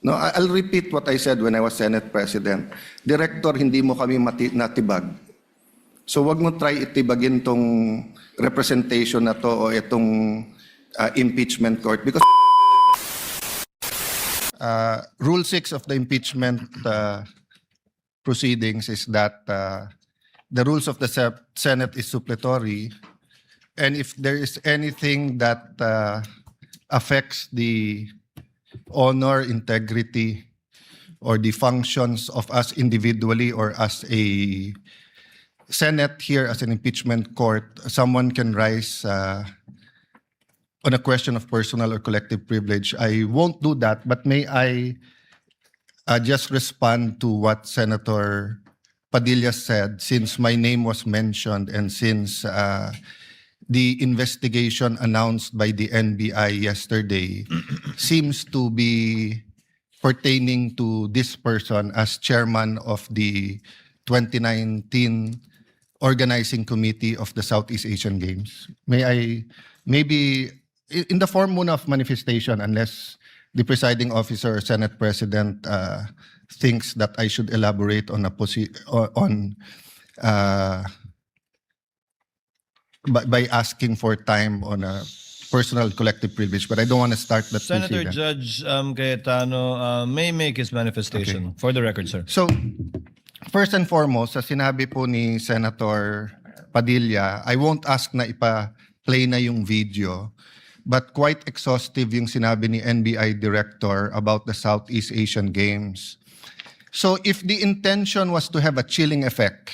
No, I'll repeat what I said when I was Senate President. Director, hindi mo kami natibag. So wag mo try itibagin tong representation na to o itong impeachment court because Rule 6 of the impeachment proceedings is that the rules of the Senate is suppletory, and if there is anything that affects the honor, integrity, or the functions of us individually or as a Senate here as an impeachment court, someone can rise on a question of personal or collective privilege. I won't do that, but may I just respond to what Senator Padilla said, since my name was mentioned and since the investigation announced by the NBI yesterday seems to be pertaining to this person as chairman of the 2019 organizing committee of the Southeast Asian Games. May I, maybe in the form muna of manifestation, unless the presiding officer or Senate President thinks that I should elaborate on by asking for time on a personal collective privilege, but I don't want to start that. Senator Judge Cayetano may make his manifestation. For the record, sir. So, first and foremost, sa sinabi po ni Senator Padilla, I won't ask na ipa-play na yung video, but quite exhaustive yung sinabi ni NBI Director about the Southeast Asian Games. So if the intention was to have a chilling effect,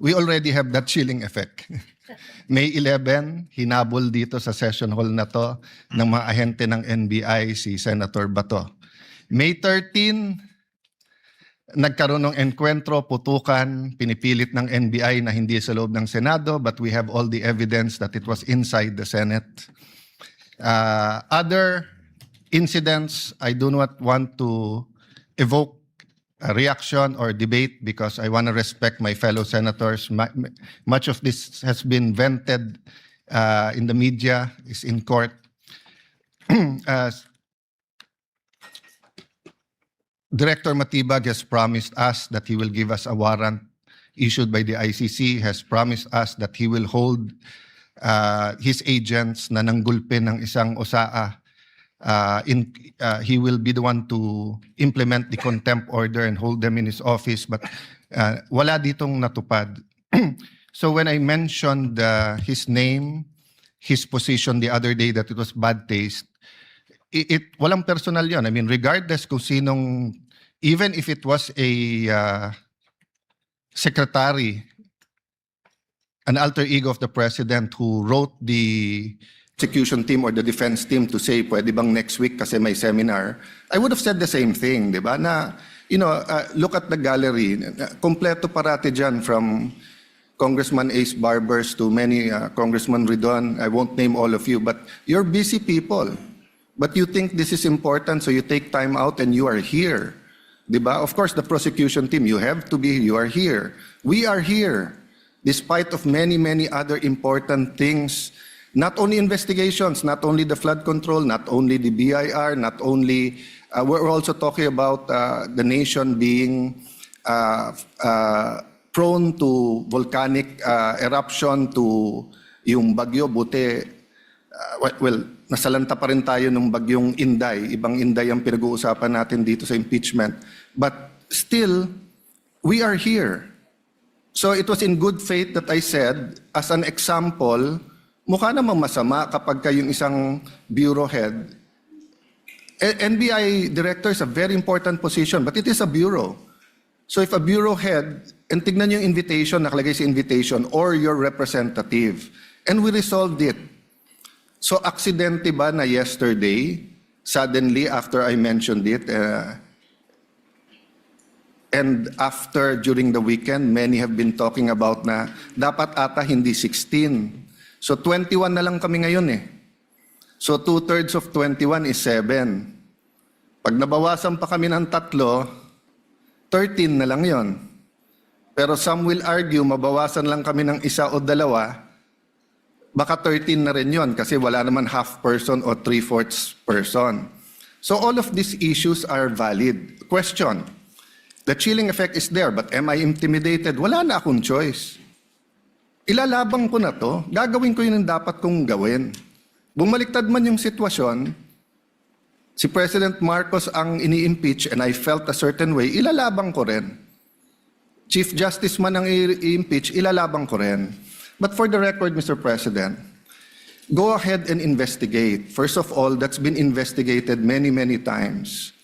we already have that chilling effect. May 11, hinabol dito sa session hall na to ng mga ahente ng NBI si Senator Bato. May 13, nagkaroon ng enkwentro, putukan, pinipilit ng NBI na hindi sa loob ng Senado, but we have all the evidence that it was inside the Senate. Other incidents, I do not want to evoke a reaction or debate because I want to respect my fellow senators. Much of this has been vented in the media, is in court. Director Matibag has promised us that he will give us a warrant issued by the ICC, has promised us that he will hold his agents na nanggulpi ng isang OSAA. He will be the one to implement the contempt order and hold them in his office, but wala ditong natupad. So when I mentioned his name, his position the other day that it was bad taste, walang personal yun. I mean, regardless kung sinong, even if it was a secretary, an alter ego of the president who wrote the execution team or the defense team to say, pwede bang next week kasi may seminar, I would have said the same thing, di ba? Na, look at the gallery. Kompleto parati dyan from Congressman Ace Barbers to many Congressman Ridon. I won't name all of you, but you're busy people. But you think this is important, so you take time out and you are here. Di ba? Of course, the prosecution team, you have to be, you are here. We are here, despite of many, many other important things. Not only investigations, not only the flood control, not only the BIR, not only, we're also talking about the nation being prone to volcanic eruption, to yung bagyo, buti, well, nasalanta pa rin tayo ng bagyong Inday. Ibang Inday ang pinag-uusapan natin dito sa impeachment. But still, we are here. So it was in good faith that I said, as an example, mukha namang masama kapag kayong isang bureau head. NBI director is a very important position, but it is a bureau. So if a bureau head, and tignan yung invitation, nakalagay sa invitation, or your representative, and we resolved it. So aksidente ba na yesterday, suddenly after I mentioned it, and after during the weekend, many have been talking about na dapat ata hindi 16. So 21 na lang kami ngayon eh. So 2/3 of 21 is 7. Pag nabawasan pa kami ng 3, 13 na lang yon. Pero some will argue, mabawasan lang kami ng 1 o 2, baka 13 na rin yon kasi wala naman half person o 3/4 person. So all of these issues are valid. Question, the chilling effect is there, but am I intimidated? Wala na akong choice. Ilalabang ko na to, gagawin ko yun ang dapat kong gawin. Bumaliktad man yung sitwasyon, si President Marcos ang ini-impeach and I felt a certain way, ilalabang ko rin. Chief Justice man ang i-impeach, ilalabang ko rin. But for the record, Mr. President, go ahead and investigate. First of all, that's been investigated many, many times.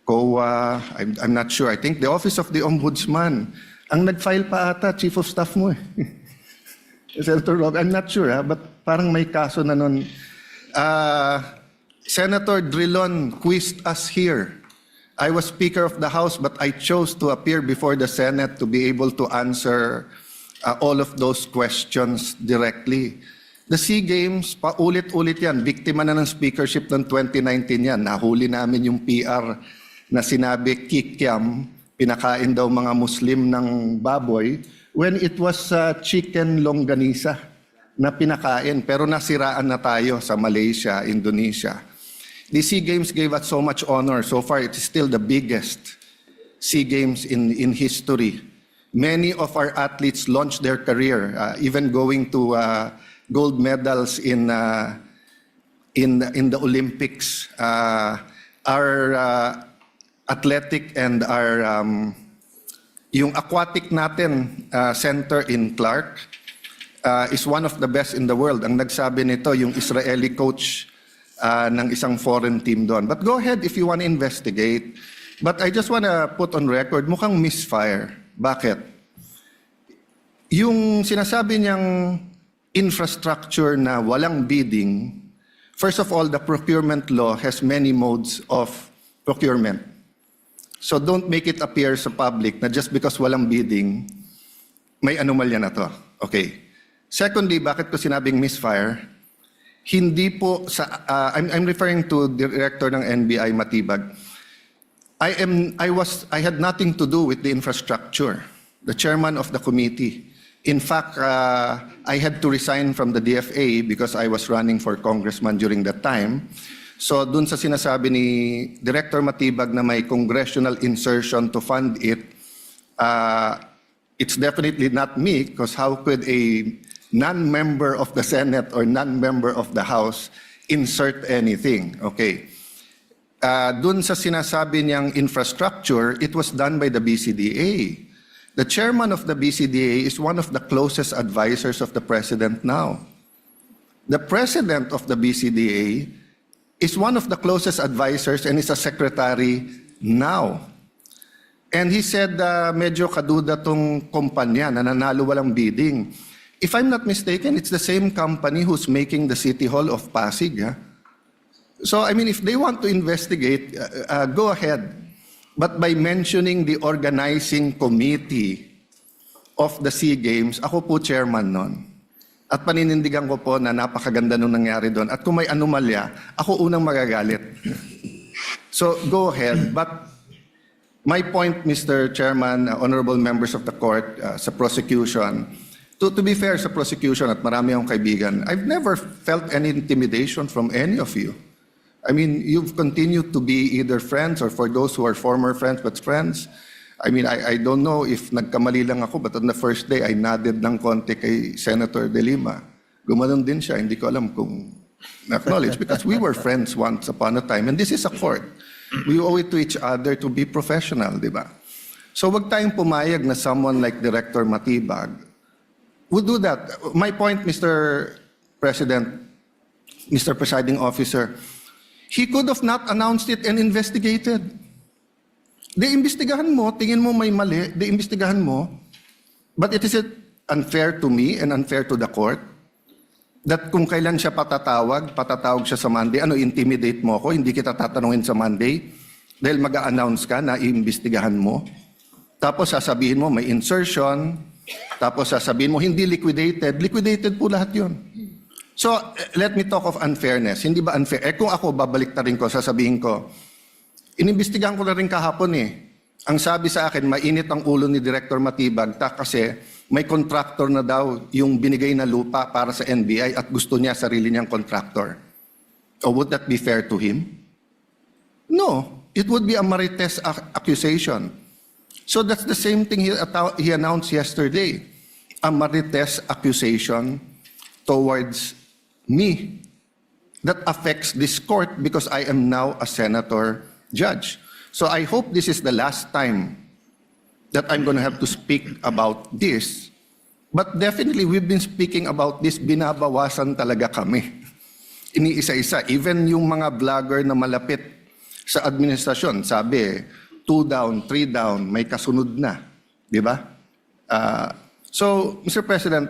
COA, I'm not sure. I think the Office of the Ombudsman, ang nag-file pa ata, Chief of Staff mo eh. Senator Rob, I'm not sure, but parang may kaso na nun. Senator Drilon quizzed us here. I was Speaker of the House, but I chose to appear before the Senate to be able to answer all of those questions directly. The SEA Games, paulit-ulit yan. Biktima na ng speakership ng 2019 yan. Nahuli namin yung PR na sinabi kikiam, pinakain daw mga Muslim ng baboy, when it was chicken longganisa na pinakain. Pero nasiraan na tayo sa Malaysia, Indonesia. The SEA Games gave us so much honor. So far, it is still the biggest SEA Games in history. Many of our athletes launched their career, even going to gold medals in the Olympics. Our athletic and our yung aquatic natin center in Clark is one of the best in the world. Ang nagsabi nito yung Israeli coach ng isang foreign team doon. But go ahead if you want to investigate. But I just want to put on record, mukhang misfire. Bakit? Yung sinasabi niyang infrastructure na walang bidding, first of all, the procurement law has many modes of procurement. So don't make it appear sa public na just because walang bidding, may anomalya na to. Okay. Secondly, bakit ko sinabing misfire? Hindi po sa I'm referring to Director ng NBI Matibag. I had nothing to do with the infrastructure. The chairman of the committee. In fact, I had to resign from the DFA because I was running for congressman during that time. So dun sa sinasabi ni Director Matibag na may congressional insertion to fund it, it's definitely not me because how could a non-member of the Senate or non-member of the House insert anything? Okay. Dun sa sinasabi niyang infrastructure, it was done by the BCDA. The chairman of the BCDA is one of the closest advisors of the president now. The president of the BCDA is one of the closest advisors and is a secretary now. And he said, medyo kaduda tong kumpanya na nanalo walang bidding. If I'm not mistaken, it's the same company who's making the City Hall of Pasig. Yeah? So, I mean, if they want to investigate, go ahead. But by mentioning the organizing committee of the SEA Games, ako po chairman nun. At paninindigan ko po na napakaganda nung nangyari doon. At kung may anomalya, ako unang magagalit. So, go ahead. But my point, Mr. Chairman, honorable members of the court, sa prosecution, to be fair sa prosecution at marami akong kaibigan, I've never felt any intimidation from any of you. I mean, you've continued to be either friends or for those who are former friends but friends. I mean, I don't know if nagkamali lang ako but on the first day, I nodded ng konti kay Senator De Lima. Gumanon din siya, hindi ko alam kung na-acknowledge because we were friends once upon a time and this is a court. We owe it to each other to be professional, di ba? So wag tayong pumayag na someone like Director Matibag would do that. My point, Mr. President, Mr. Presiding Officer, he could have not announced it and investigated. Imbestigahan mo, tingin mo may mali, imbestigahan mo. But it is unfair to me and unfair to the court that kung kailan siya patatawag siya sa Monday, intimidate mo ako, hindi kita tatanungin sa Monday dahil mag-a-announce ka na iimbestigahan mo. Tapos sasabihin mo may insertion, tapos sasabihin mo, hindi liquidated. Liquidated po lahat yun. So, let me talk of unfairness. Hindi ba unfair? Kung ako, babalik na rin ko, sasabihin ko, inimbestigahan ko na rin kahapon eh. Ang sabi sa akin, mainit ang ulo ni Director Matibag kasi may contractor na daw yung binigay na lupa para sa NBI at gusto niya sarili niyang contractor. Or would that be fair to him? No, it would be a marites accusation. So that's the same thing he announced yesterday, a marites accusation towards me that affects this court because I am now a senator judge. So I hope this is the last time that I'm going to have to speak about this. But definitely, we've been speaking about this, binabawasan talaga kami. Iniisa-isa. Even yung mga vlogger na malapit sa administrasyon, sabi, 2 down, 3 down, may kasunod na. Di ba? So, Mr. President,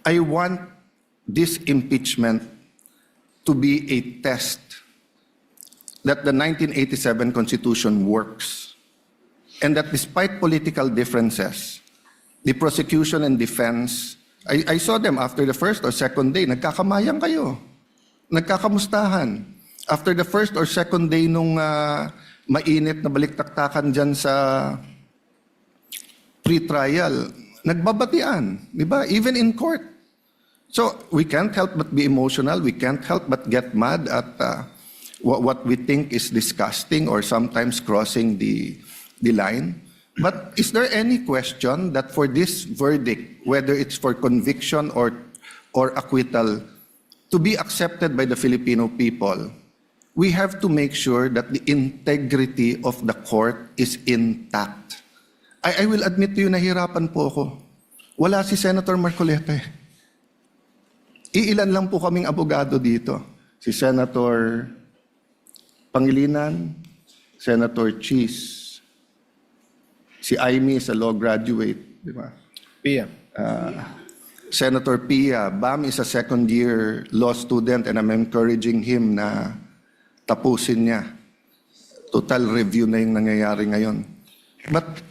I want this impeachment to be a test that the 1987 Constitution works, and that despite political differences, the prosecution and defense, I saw them after the first or second day, nagkakamayang kayo, nagkakamustahan. After the first or second day nung mainit na baliktaktakan dyan sa pre-trial, nagbabatian, di ba? Even in court. So we can't help but be emotional, we can't help but get mad at what we think is disgusting or sometimes crossing the line. But is there any question that for this verdict, whether it's for conviction or acquittal, to be accepted by the Filipino people, we have to make sure that the integrity of the court is intact. I will admit to you, nahirapan po ako. Wala si Senator Marcoleta. Iilan lang po kaming abogado dito. Si Senator Pangilinan, Senator Cheese, si Aimee is a law graduate, di ba? Pia. Senator Pia, Bam is a second-year law student and I'm encouraging him na tapusin niya. Total review na yung nangyayari ngayon. But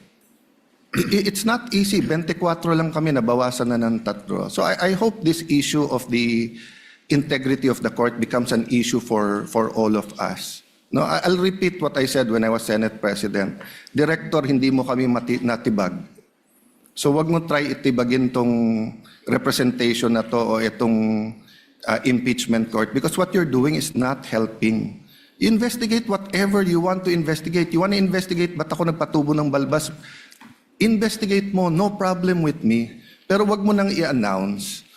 it's not easy. 24 lang kami, nabawasan na ng 3. So I hope this issue of the integrity of the court becomes an issue for all of us. No, I'll repeat what I said when I was Senate President. Director, hindi mo kami natibag. So wag mo try itibagin tong representation na to o itong impeachment court because what you're doing is not helping. Investigate whatever you want to investigate. You want to investigate, ba't ako nagpatubo ng balbas? Investigate mo, no problem with me. Pero wag mo nang i-announce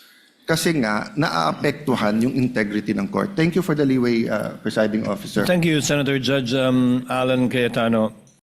kasi nga naaapektuhan yung integrity ng court. Thank you for the leeway, Presiding Officer. Thank you, Senator Judge Alan Cayetano.